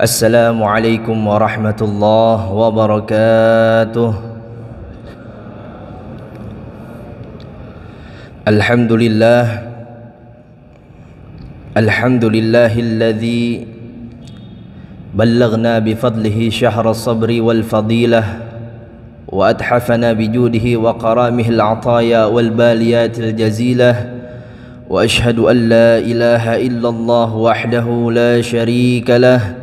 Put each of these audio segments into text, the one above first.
Assalamualaikum warahmatullahi wabarakatuh. Alhamdulillahilladzi ballaghna bifadlihi syahra sabri wal fadilah wa adhafana bijudihi wa qaramihil ataya wal baliyatil jazilah wa ashhadu an la ilaha illallah wahdahu la syarika lah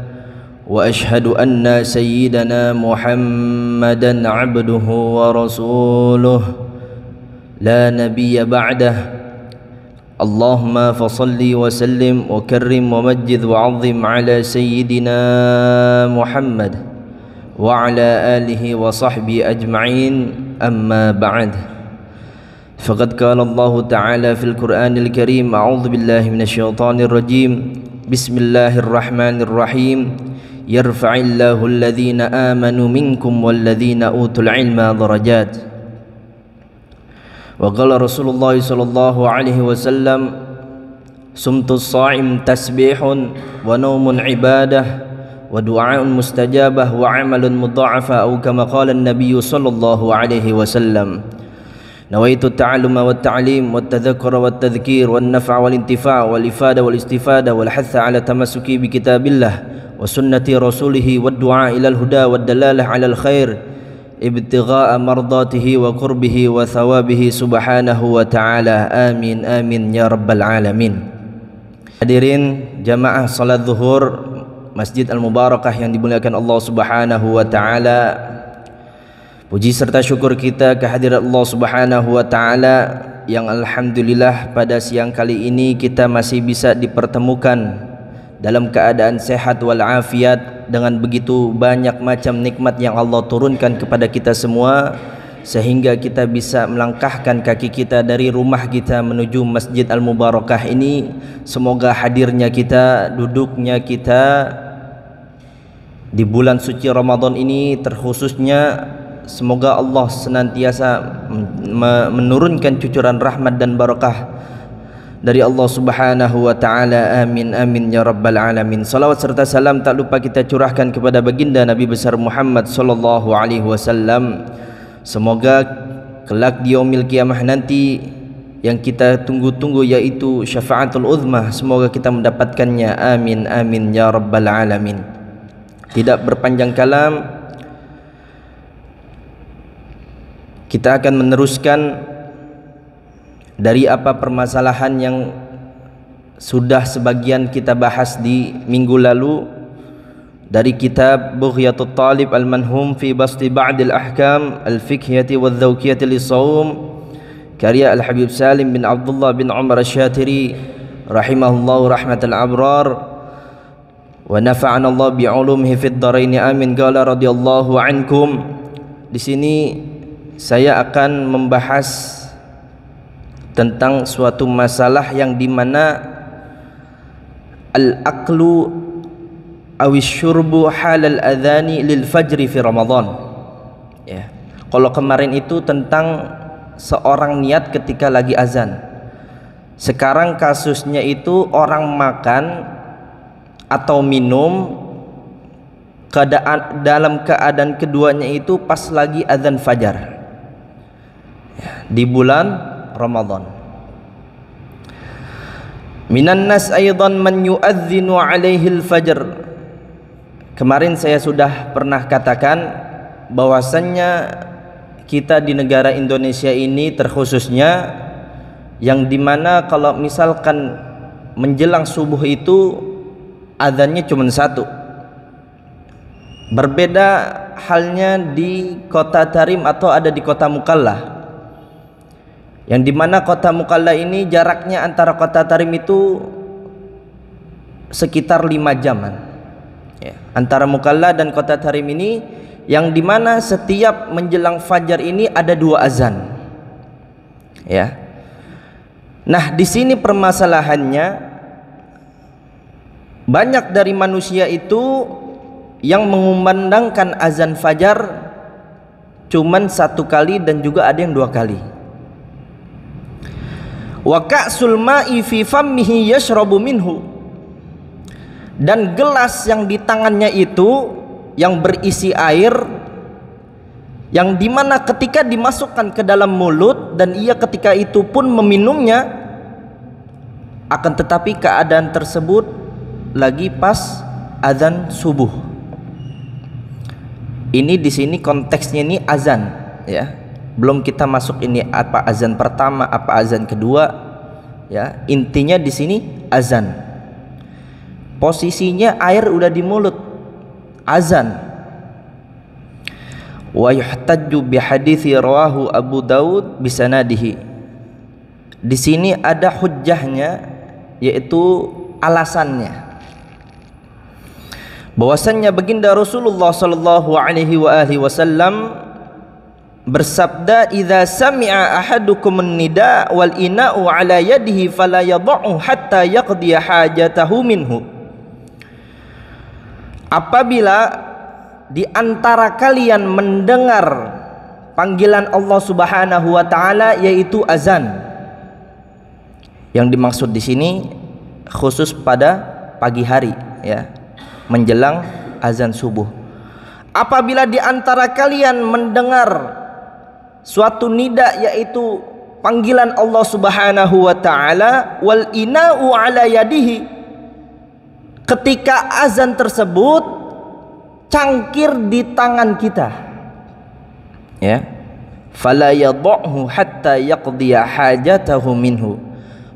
وأشهد أن سيدنا محمدا عبده ورسوله لا نبي بعده اللهم فصل وسلم وكرم ومجد وعظم على سيدنا محمد وعلى آله وصحبه أجمعين أما بعد فقد قال الله تعالى في القرآن الكريم أعوذ بالله من الشيطان الرجيم بسم الله الرحمن الرحيم يرفع الله الذين آمنوا منكم والذين أوتوا العلم درجات وقال رسول الله صلى الله عليه وسلم صمت الصائم تسبيح ونوم عبادة ودعاء مستجابة وعمل مضاعف أو كما قال النبي صلى الله عليه وسلم نويت التعلم والتعليم والتذكر والتذكير والنفع والانتفاع والإفادة والاستفادة والحث على تمسك بكتاب الله وسنة رسوله والدعاء إلى الهدى والدلالة على الخير ابتغاء مرضاته وقربه وثوابه سبحانه وتعالى آمين آمين يا رب العالمين. Hadirin jamaah salat zuhur Masjid Al-Mubarakah yang dimuliakan Allah Subhanahu wa taala. Puji serta syukur kita kehadirat Allah Subhanahu wa taala yang alhamdulillah pada siang kali ini kita masih bisa dipertemukan dalam keadaan sehat walafiat dengan begitu banyak macam nikmat yang Allah turunkan kepada kita semua sehingga kita bisa melangkahkan kaki kita dari rumah kita menuju Masjid Al-Mubarakah ini. Semoga hadirnya kita, duduknya kita di bulan suci Ramadan ini terkhususnya semoga Allah senantiasa menurunkan cucuran rahmat dan barakah dari Allah Subhanahu wa taala. Amin amin ya rabbal alamin. Salawat serta salam tak lupa kita curahkan kepada baginda Nabi besar Muhammad sallallahu alaihi wasallam. Semoga kelak di yaumil qiyamah nanti yang kita tunggu-tunggu yaitu syafaatul uzmah, semoga kita mendapatkannya. Amin amin ya rabbal alamin. Tidak berpanjang kalam, kita akan meneruskan dari apa permasalahan yang sudah sebagian kita bahas di minggu lalu dari kitab Bughyatut Talib Al-Manhum fi Basti Ba'dil Ahkam Al-Fiqhiyati Wal-Dhawqiyati Lis-Sawm karya Al-Habib Salim bin Abdullah bin Umar Asy-Syatiri rahimahullahu rahmatal abrar wa nafa'ana Allah bi'ulumihi fid dharain amin. Qala radhiyallahu ankum. Di sini saya akan membahas tentang suatu masalah yang dimana al-aklu awis syurbu halal adhani lil fajri fi Ramadan ya. Kalau kemarin itu tentang seorang niat ketika lagi azan, sekarang kasusnya itu orang makan atau minum dalam keadaan keduanya itu pas lagi azan fajar ya, di bulan Ramadan. Minan nas aidan man yu'adzinu alaihi al-fajr. Kemarin saya sudah pernah katakan bahwasannya kita di negara Indonesia ini terkhususnya yang dimana kalau misalkan menjelang subuh itu adzannya cuma satu. Berbeda halnya di kota Tarim atau ada di kota Mukalla, yang dimana kota Mukalla ini jaraknya antara kota Tarim itu sekitar 5 jaman ya, antara Mukalla dan kota Tarim ini, yang dimana setiap menjelang fajar ini ada 2 azan ya. Nah di sini permasalahannya banyak dari manusia itu yang mengumandangkan azan fajar cuman 1 kali dan juga ada yang 2 kali. Wa ka'sul ma'i fi fammihi yashrabu minhu. dan gelas yang di tangannya itu yang berisi air, yang dimana ketika dimasukkan ke dalam mulut dan ia ketika itu pun meminumnya, akan tetapi keadaan tersebut lagi pas azan subuh. Ini di sini konteksnya ini azan, ya. Belum kita masuk ini apa azan pertama, apa azan kedua, ya. Intinya di sini azan. Posisinya air udah di mulut, azan. Wa yuhtajju bi hadithi rawahu Abu Daud bisanadihi. Di sini ada hujjahnya, yaitu alasannya. Bahwasannya baginda Rasulullah sallallahu alaihi wasallam bersabda, "Idza sami'a ahadukum an-nida wal ina'u ala yadihi fala yad'u hatta yaqdi hajatahu minhu." Apabila di antara kalian mendengar panggilan Allah Subhanahu wa taala, yaitu azan. Yang dimaksud di sini khusus pada pagi hari, ya, menjelang azan subuh. Apabila di antara kalian mendengar suatu nida, yaitu panggilan Allah Subhanahu wa taala, wal ina'u ala yadihi, ketika azan tersebut cangkir di tangan kita, ya, fala yad'hu hatta yaqdiya hajatahu minhu,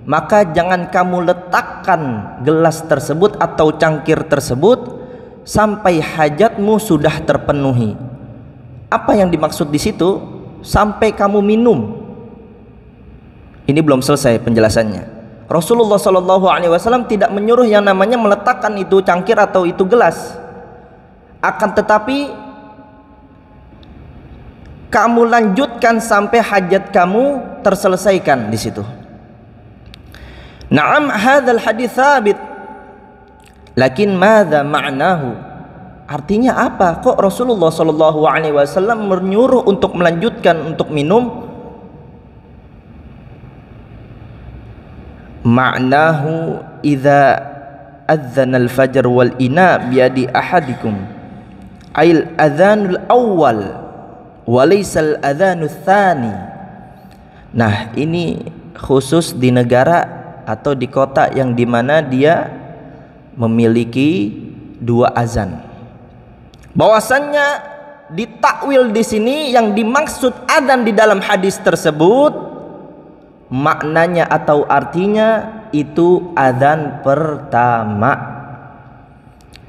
maka jangan kamu letakkan gelas tersebut atau cangkir tersebut sampai hajatmu sudah terpenuhi. Apa yang dimaksud di situ? Sampai kamu minum. Ini belum selesai penjelasannya. Rasulullah Shallallahu Alaihi Wasallam tidak menyuruh yang namanya meletakkan itu cangkir atau itu gelas. Akan tetapi kamu lanjutkan sampai hajat kamu terselesaikan di situ. Naam, hadzal hadits tsabit. Lakin madza ma'nahu? Artinya apa? Kok Rasulullah sallallahu alaihi wasallam menyuruh untuk melanjutkan untuk minum? Ma'nahu idza adzana al-fajr wal ina biyadi ahadikum. Ail adzanul awwal wa laysa al-adzanul tsani. Nah, ini khusus di negara atau di kota yang dimana dia memiliki dua azan. Bahwasannya ditakwil di sini yang dimaksud adzan di dalam hadis tersebut maknanya atau artinya itu adzan pertama,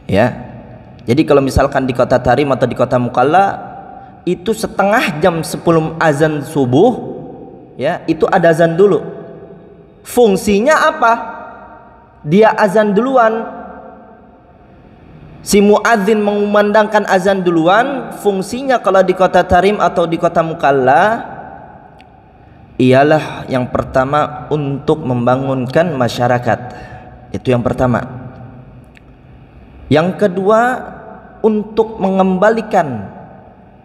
ya. Jadi kalau misalkan di kota Tarim atau di kota Mukalla itu setengah jam sebelum azan subuh, ya, itu ada azan dulu. Fungsinya apa? Dia azan duluan, si muadzin mengumandangkan azan duluan. Fungsinya kalau di kota Tarim atau di kota Mukalla ialah yang pertama untuk membangunkan masyarakat. Itu yang pertama. Yang kedua, untuk mengembalikan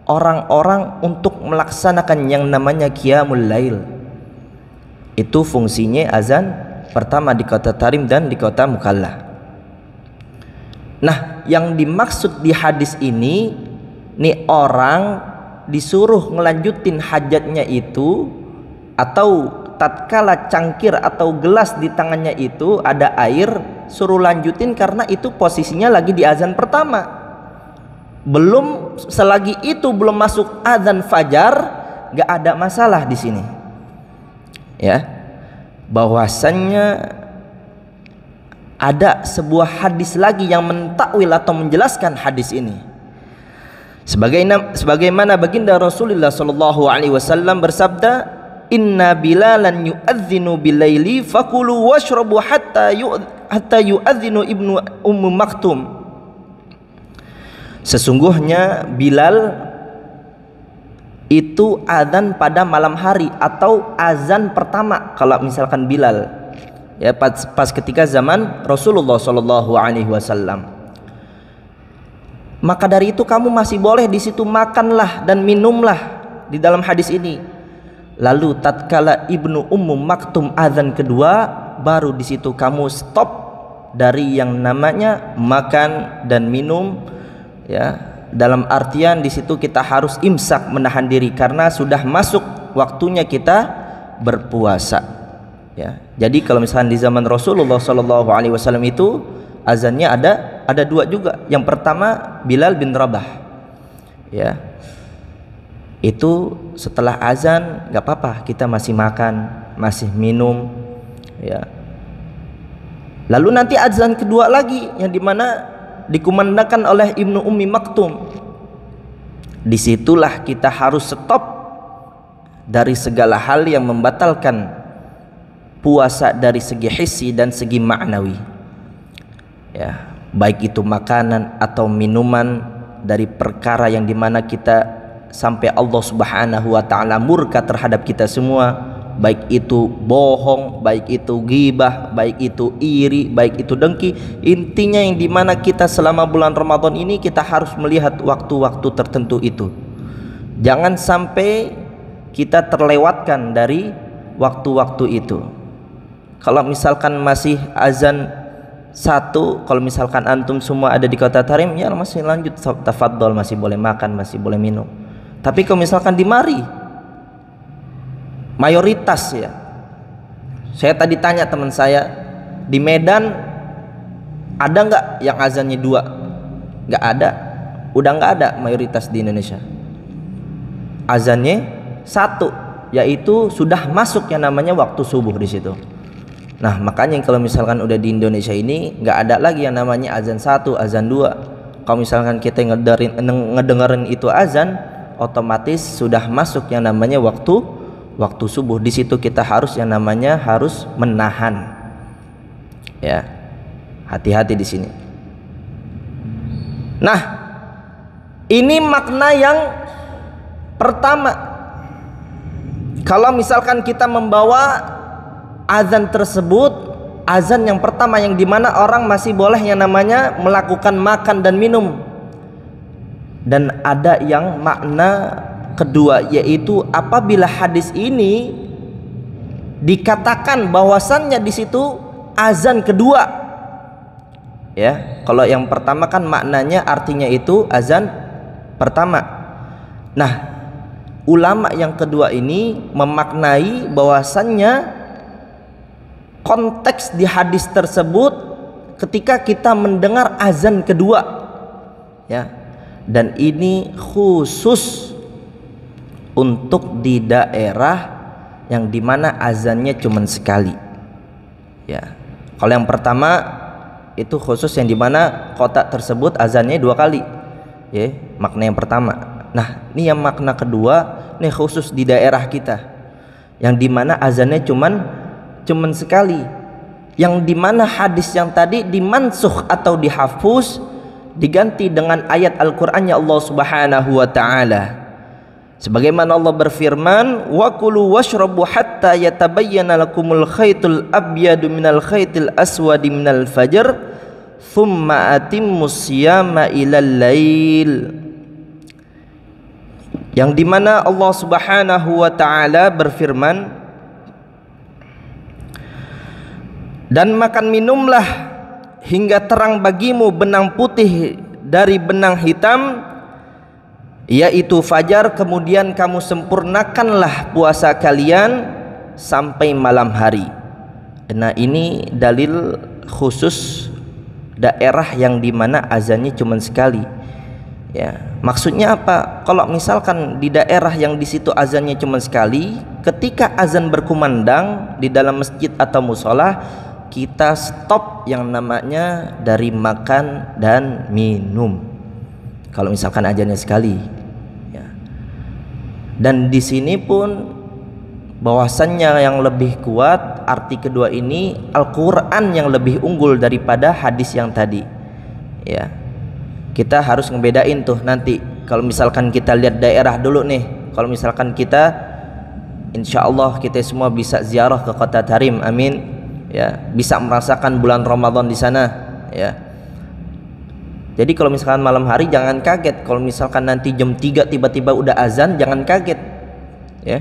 orang-orang untuk melaksanakan yang namanya qiyamul lail. Itu fungsinya azan pertama di kota Tarim dan di kota Mukalla. Nah, yang dimaksud di hadis ini, nih orang disuruh ngelanjutin hajatnya itu, atau tatkala cangkir atau gelas di tangannya itu ada air, suruh lanjutin karena itu posisinya lagi di azan pertama. Belum, selagi itu belum masuk azan fajar, gak ada masalah di sini. Ya, bahwasannya ada sebuah hadis lagi yang mentakwil atau menjelaskan hadis ini. Sebagaimana baginda Rasulullah sallallahu alaihi wasallam bersabda, "Inna Bilalan yu'adzinu bilaili fakulu washrabu hatta yu'adzinu ibnu Ummu Maktum." Sesungguhnya Bilal itu azan pada malam hari atau azan pertama kalau misalkan Bilal, ya, pas ketika zaman Rasulullah sallallahu alaihi wasallam. Maka dari itu kamu masih boleh di situ makanlah dan minumlah di dalam hadis ini. Lalu tatkala ibnu Ummu Maktum azan kedua, baru di situ kamu stop dari yang namanya makan dan minum, ya. Dalam artian di situ kita harus imsak, menahan diri, karena sudah masuk waktunya kita berpuasa, ya. Jadi kalau misalkan di zaman Rasulullah SAW itu azannya ada dua juga. Yang pertama Bilal bin Rabah, ya. Itu setelah azan nggak apa-apa, kita masih makan, masih minum, ya. Lalu nanti azan kedua lagi yang dimana dikumandangkan oleh Ibnu Ummi Maktum. Disitulah kita harus stop dari segala hal yang membatalkan puasa dari segi hissi dan segi maknawi, ya, baik itu makanan atau minuman dari perkara yang dimana kita sampai Allah Subhanahu wa ta'ala murka terhadap kita semua, baik itu bohong, baik itu ghibah, baik itu iri, baik itu dengki. Intinya yang dimana kita selama bulan Ramadan ini kita harus melihat waktu-waktu tertentu itu. Jangan sampai kita terlewatkan dari waktu-waktu itu. Kalau misalkan masih azan satu, kalau misalkan antum semua ada di kota Tarim, ya masih lanjut tafadhol, masih boleh makan, masih boleh minum. Tapi kalau misalkan di Mari mayoritas, ya, saya tadi tanya teman saya di Medan ada nggak yang azannya dua? Nggak ada, udah nggak ada mayoritas di Indonesia. Azannya satu, yaitu sudah masuk yang namanya waktu subuh di situ. Nah makanya kalau misalkan udah di Indonesia ini nggak ada lagi yang namanya azan satu, azan dua. Kalau misalkan kita ngedengerin itu azan, otomatis sudah masuk yang namanya waktu subuh. Di situ kita harus yang namanya harus menahan, ya, hati-hati di sini. Nah, ini makna yang pertama. Kalau misalkan kita membawa azan tersebut, azan yang pertama yang dimana orang masih boleh yang namanya melakukan makan dan minum. Dan ada yang makna kedua, yaitu apabila hadis ini dikatakan bahwasannya di situ azan kedua, ya. Kalau yang pertama kan maknanya artinya itu azan pertama. Nah, ulama yang kedua ini memaknai bahwasannya konteks di hadis tersebut ketika kita mendengar azan kedua, ya. Dan ini khusus untuk di daerah yang dimana azannya cuma sekali, ya. Kalau yang pertama itu khusus yang dimana kota tersebut azannya dua kali, ya, makna yang pertama. Nah ini yang makna kedua, nih khusus di daerah kita yang dimana azannya cuman sekali, yang dimana hadis yang tadi dimansuh atau dihapus, diganti dengan ayat Al-Qur'annya Allah Subhanahu wa ta'ala. Sebagaimana Allah berfirman, wa kulu washrabu hatta yatabayyana lakumul khaytul abyadu minal khaytil aswadi minal fajr thumma atimmus siyama ilal lail. Yang dimana Allah Subhanahu wa ta'ala berfirman, dan makan minumlah hingga terang bagimu benang putih dari benang hitam, yaitu fajar, kemudian kamu sempurnakanlah puasa kalian sampai malam hari. Nah ini dalil khusus daerah yang dimana azannya cuma sekali, ya. Maksudnya apa? Kalau misalkan di daerah yang di situ azannya cuma sekali, ketika azan berkumandang di dalam masjid atau musola, kita stop yang namanya dari makan dan minum. Kalau misalkan azannya sekali, ya. Dan di sini pun bahwasannya yang lebih kuat arti kedua ini Al-Quran yang lebih unggul daripada hadis yang tadi, ya. Kita harus ngebedain tuh nanti. Kalau misalkan kita lihat daerah dulu nih, kalau misalkan kita insya Allah kita semua bisa ziarah ke kota Tarim, amin, ya, bisa merasakan bulan Ramadan di sana, ya. Jadi kalau misalkan malam hari jangan kaget kalau misalkan nanti jam 3 tiba-tiba udah azan, jangan kaget, ya.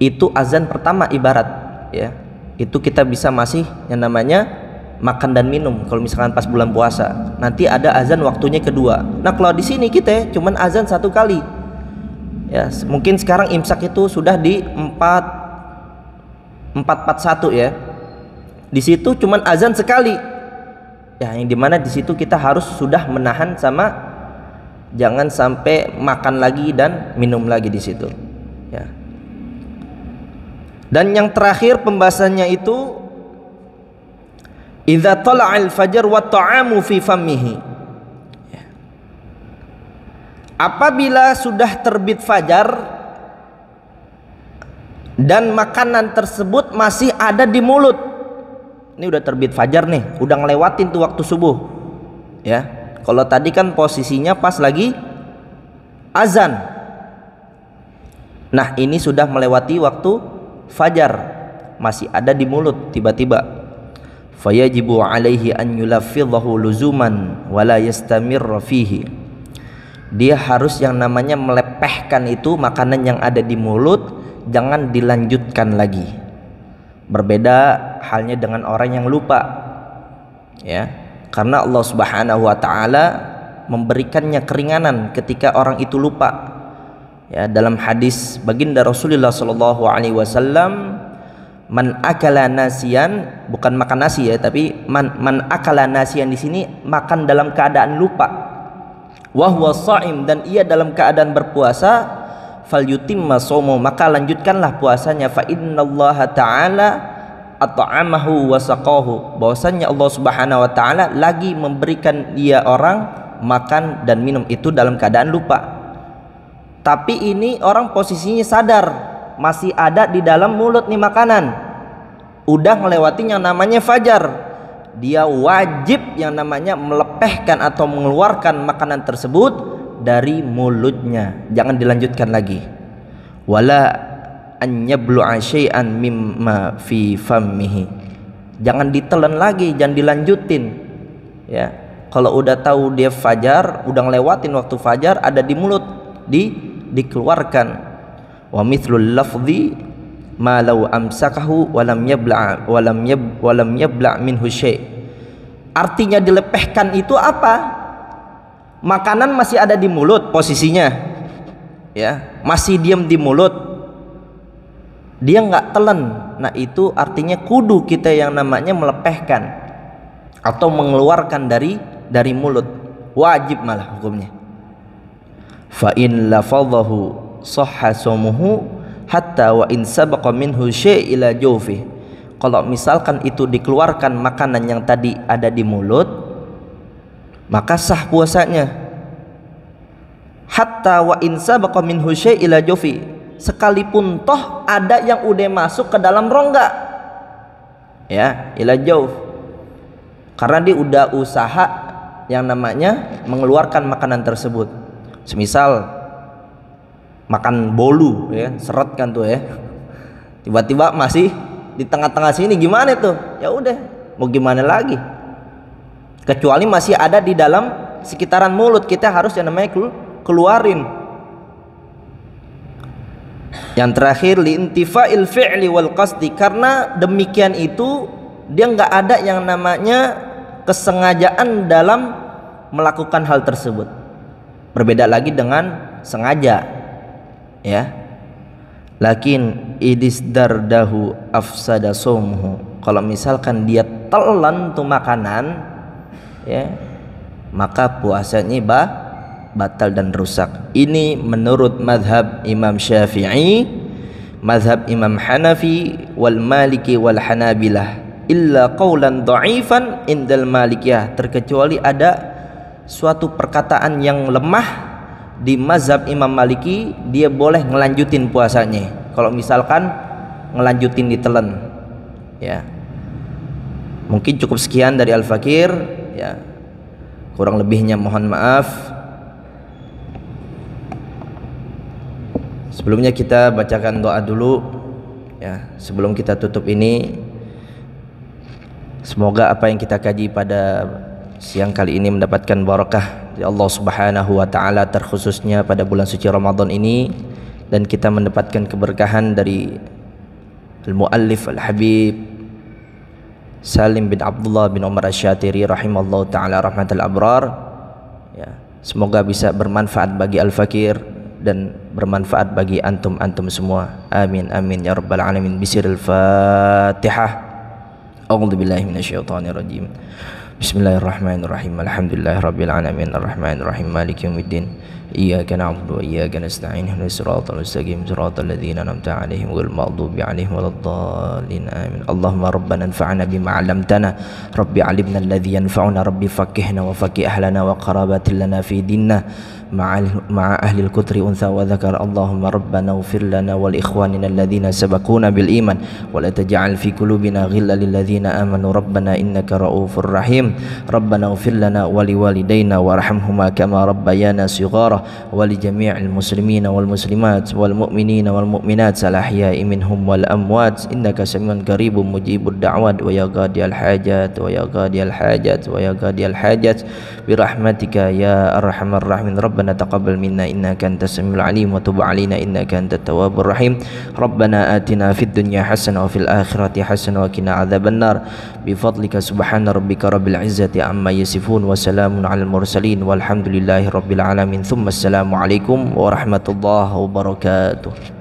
Itu azan pertama ibarat, ya. Itu kita bisa masih yang namanya makan dan minum kalau misalkan pas bulan puasa. Nanti ada azan waktunya kedua. Nah kalau di sini kita cuman azan satu kali. Ya, mungkin sekarang imsak itu sudah di 4:41 ya. Di situ cuman azan sekali. Ya, yang dimana di situ kita harus sudah menahan sama jangan sampai makan lagi dan minum lagi di situ. Ya. Dan yang terakhir pembahasannya itu idza tala'al fajar wa ta'amu fi fammihi. Apabila sudah terbit fajar dan makanan tersebut masih ada di mulut. Ini udah terbit fajar nih, udah ngelewatin tuh waktu subuh. Ya. Kalau tadi kan posisinya pas lagi azan. Nah, ini sudah melewati waktu fajar, masih ada di mulut tiba-tiba. Fayajibu alaihi an yulaffidhahu luzuman wa la yastamirra fihi. Dia harus yang namanya melepehkan itu makanan yang ada di mulut, jangan dilanjutkan lagi. Berbeda halnya dengan orang yang lupa. Ya, karena Allah Subhanahu wa taala memberikannya keringanan ketika orang itu lupa. Ya, dalam hadis baginda Rasulullah sallallahu alaihi wasallam, man akala nasiyan, bukan makan nasi ya, tapi man akala nasiyan di sini makan dalam keadaan lupa. Wa huwa shaim, dan ia dalam keadaan berpuasa, falyutimma shaumu, maka lanjutkanlah puasanya. Fa innallaha ta'ala at'amahu wa saqahu, bahwasanya Allah Subhanahu wa taala lagi memberikan dia orang makan dan minum itu dalam keadaan lupa. Tapi ini orang posisinya sadar, masih ada di dalam mulut nih makanan, udah melewati yang namanya fajar. Dia wajib yang namanya melepehkan atau mengeluarkan makanan tersebut dari mulutnya, jangan dilanjutkan lagi. Wala an yablu'a syai'an mimma fi fammihi, jangan ditelan lagi, jangan dilanjutin. Ya, kalau udah tahu dia fajar, udah ngelewatin waktu fajar, ada di mulut, dikeluarkan. Wa mithlul lafzi ma law amsakahu walam yabla' minhu syai'. Artinya dilepehkan itu apa? Makanan masih ada di mulut posisinya, ya, masih diam di mulut, dia nggak telan. Nah, itu artinya kudu kita yang namanya melepehkan atau mengeluarkan dari mulut, wajib malah hukumnya. Fa in lafadhahu sahha shaumuhu hatta wa in sabaqa minhu syai' ila jawfi. Kalau misalkan itu dikeluarkan makanan yang tadi ada di mulut, maka sah puasanya. Hatta wa in sabaqa minhu syai' ila jawfi, sekalipun toh ada yang udah masuk ke dalam rongga. Ya, ila jawf. Karena dia udah usaha yang namanya mengeluarkan makanan tersebut. Semisal makan bolu ya, seret kan tuh ya, tiba-tiba masih di tengah-tengah sini, gimana tuh? Ya udah, mau gimana lagi, kecuali masih ada di dalam sekitaran mulut, kita harus yang namanya keluarin. Yang terakhir, liintifa'il fi'li wal qasdi, karena demikian itu dia nggak ada yang namanya kesengajaan dalam melakukan hal tersebut. Berbeda lagi dengan sengaja, ya. Lakin idis dardahu afsada shaumuhu, kalau misalkan dia telan tuh makanan, ya, maka puasanya batal dan rusak. Ini menurut madhab Imam Syafi'i, madhab Imam Hanafi, wal Maliki wal Hanabilah, illa qawlan dha'ifan indal Malikiyah, terkecuali ada suatu perkataan yang lemah di mazhab Imam Maliki, dia boleh ngelanjutin puasanya kalau misalkan ngelanjutin ditelan. Ya, mungkin cukup sekian dari Al-Fakir, ya, kurang lebihnya mohon maaf. Sebelumnya kita bacakan doa dulu, ya, sebelum kita tutup ini. Semoga apa yang kita kaji pada siang kali ini mendapatkan barakah dari Allah Subhanahu wa taala, terkhususnya pada bulan suci Ramadan ini, dan kita mendapatkan keberkahan dari al-muallif al-habib Salim bin Abdullah bin Umar Asy-Syatiri rahimallahu taala rahmatal abrar. Ya, semoga bisa bermanfaat bagi al-fakir dan bermanfaat bagi antum semua. Amin amin ya rabbal alamin. Bisiril Fatihah. A'udzubillahi minasyaitonir rajim. Bismillahirrahmanirrahim. Alhamdulillahirabbil alamin arrahmanir rahim maliki yaumiddin. Iyyaka na'budu wa iyyaka nasta'in ihdinas siratal mustaqim siratal ladzina an'amta 'alaihim ghairil maghdubi 'alaihim waladdallin amin. Allahumma rabbana anfa'na bima 'allamtana rabbi 'allimna alladhi yanfa'una rabbi faqqihna wa faqih ahlana wa qarabatil lana fi dinna ma'a ahli al-kutri untha wa dzakar. Allahumma rabbana ighfir lana wal ikhwanina alladhina sabaquna bil iman wa la taj'al fi qulubina ghillan lil ladzina amanu rabbana innaka ra'ufur rahim. Rabbana ighfir lana wa liwalidayna warhamhuma kama rabbayana shighara wa li jami'il muslimina wal muslimat wal mu'minina wal mu'minat al ahya'i minhum wal amwat innaka samiun qaribun mujibud da'wat wa ya qadiyal hajat wa ya qadiyal hajat wa ya qadiyal hajat bi rahmatika ya arhamar rahimin. Rabbana taqabbal minna innaka antas samiul alim wa tub 'alaina innaka antat tawwabur rahim. Rabbana atina fid dunya hasanah wa fil akhirati hasanah wa qina adzabannar bi fadlika subhana rabbika rabbil izzati amma yasifun wa salamun 'alal mursalin walhamdulillahi rabbil alamin. Assalamualaikum warahmatullahi wabarakatuh.